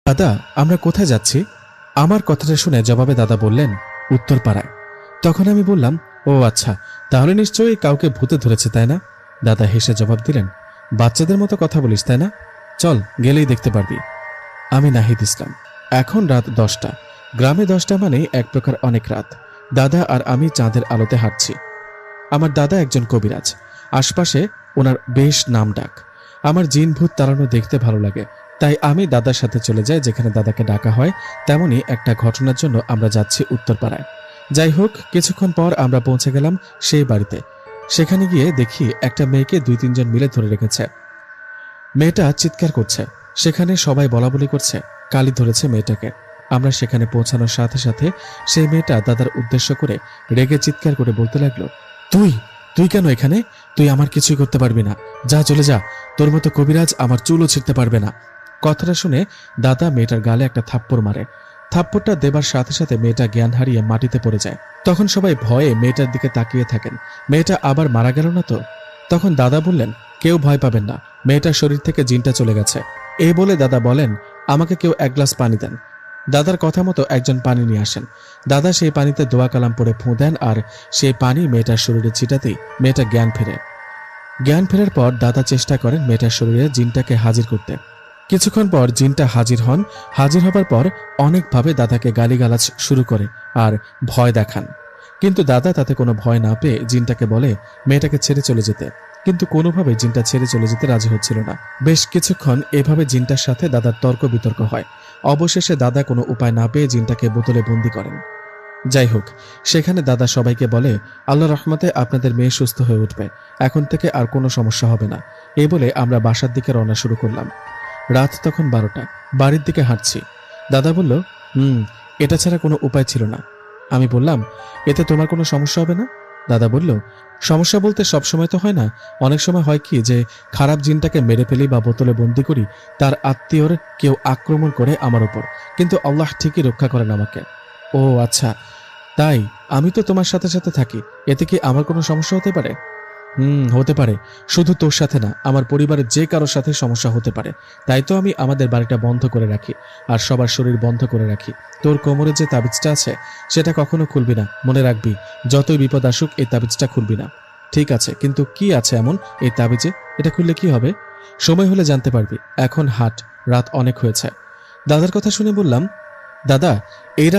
দাদা, আমরা কোথায় যাচ্ছি? আমার কথাটা শুনে জবাবে দাদা বললেন, উত্তরপাড়ায়। তখন আমি বললাম, ও আচ্ছা, তাহলে নিশ্চয়ই কাউকে ভূতে ধরেছে, তাই না? দাদা হেসে জবাব দিলেন, বাচ্চাদের মতো কথা বলিস, তাই না? চল, গেলেই দেখতে পারবি। আমি নাহিদ ইসলাম। এখন রাত 10টা। গ্রামে 10টা মানে এক প্রকার অনেক রাত। দাদা আর আমি চাঁদের আলোতে হাঁটছি। আমার দাদা একজন কবিরাজ। আশপাশে ওনার বেশ নাম ডাক। আমার জিন ভূত তাড়ানো দেখতে ভালো লাগে, তাই আমি দাদার সাথে চলে যাই যেখানে দাদাকে ডাকা হয়। তেমনি একটা ঘটনার জন্য আমরা যাচ্ছি উত্তরপাড়ায়। যাই হোক, কিছুক্ষণ পর আমরা পৌঁছে গেলাম সেই বাড়িতে। সেখানে গিয়ে দেখি একটা মেয়েকে 2-3 জন মিলে ধরে রেখেছে। মেয়েটা চিৎকার করছে। সেখানে সবাই বলাবলি করছে কালি ধরেছে মেয়েটাকে। আমরা সেখানে পৌঁছানোর সাথে সাথে সেই মেয়েটা দাদার উদ্দেশ্য করে রেগে চিৎকার করে বলতে লাগলো, তুই তুই কেন এখানে? তুই আমার কিছুই করতে পারবি না। যা, চলে যা। তোর মতো কবিরাজ আমার চুলও ছিঁড়তে পারবে না। কথাটা শুনে দাদা মেয়েটার গালে একটা থাপ্পড় মারে। থাপ্পড়টা দেবার সাথে সাথে মেয়েটা জ্ঞান হারিয়ে মাটিতে পড়ে যায়। তখন সবাই ভয়ে মেয়েটার দিকে তাকিয়ে থাকেন, মেয়েটা আবার মারা গেল না তো। তখন দাদা বললেন, কেউ ভয় পাবেন না, মেয়েটার শরীর থেকে জিনটা চলে গেছে। এই বলে দাদা বলেন, আমাকে কেউ 1 গ্লাস পানি দেন। দাদার কথা মতো একজন পানি নিয়ে আসেন। দাদা সেই পানিতে দোয়া কালাম পরে ফুঁ দেন, আর সেই পানি মেয়েটার শরীরে ছিটাতেই মেয়েটা জ্ঞান ফেরে। জ্ঞান ফেরার পর দাদা চেষ্টা করেন মেয়েটার শরীরে জিনটাকে হাজির করতে। কিছুক্ষণ পর জিনটা হাজির হন। হাজির হবার পর অনেকভাবে দাদাকে গালিগালাজ শুরু করে আর ভয় দেখান। কিন্তু দাদা তাতে কোনো ভয় না পেয়ে জিনটাকে বলে মেয়েটাকে ছেড়ে চলে যেতে। কিন্তু কোনোভাবে জিনটা ছেড়ে চলে যেতে রাজি হচ্ছিল না। বেশ কিছুক্ষণ এভাবে জিনটার সাথে দাদার তর্ক বিতর্ক হয়। অবশেষে দাদা কোনো উপায় না পেয়ে জিনটাকে বোতলে বন্দি করেন। যাই হোক, সেখানে দাদা সবাইকে বলে, আল্লাহ রহমতে আপনাদের মেয়ে সুস্থ হয়ে উঠবে, এখন থেকে আর কোনো সমস্যা হবে না। এই বলে আমরা বাসার দিকে রওনা শুরু করলাম। রাত তখন 12টা। বাড়ির দিকে হাঁটছি। দাদা বলল, এটা ছাড়া কোনো উপায় ছিল না। আমি বললাম, এতে তোমার কোনো সমস্যা হবে না? দাদা বলল, সমস্যা বলতে সবসময় তো হয় না। অনেক সময় হয় কি যে খারাপ জিনটাকে মেরে ফেলি বা বোতলে বন্দি করি, তার আত্মীয়র কেউ আক্রমণ করে আমার উপর, কিন্তু আল্লাহ ঠিকই রক্ষা করেন আমাকে। ও আচ্ছা, তাই? আমি তো তোমার সাথে সাথে থাকি, এতে কি আমার কোনো সমস্যা হতে পারে? হতে পারে। শুধু তোর সাথে না, আমার পরিবারের যে কারোর সাথে সমস্যা হতে পারে। তাই তো আমি আমাদের বাড়িটা বন্ধ করে রাখি আর সবার শরীর বন্ধ করে রাখি। তোর কোমরে যে তাবিজটা আছে সেটা কখনো খুলবি না, মনে রাখবি। যতই বিপদ আসুক এই তাবিজটা খুলবি না। ঠিক আছে, কিন্তু কি আছে এমন এই তাবিজে? এটা খুললে কি হবে? সময় হলে জানতে পারবি। এখন হাট, রাত অনেক হয়েছে। দাদার কথা শুনে বললাম, দাদা, এই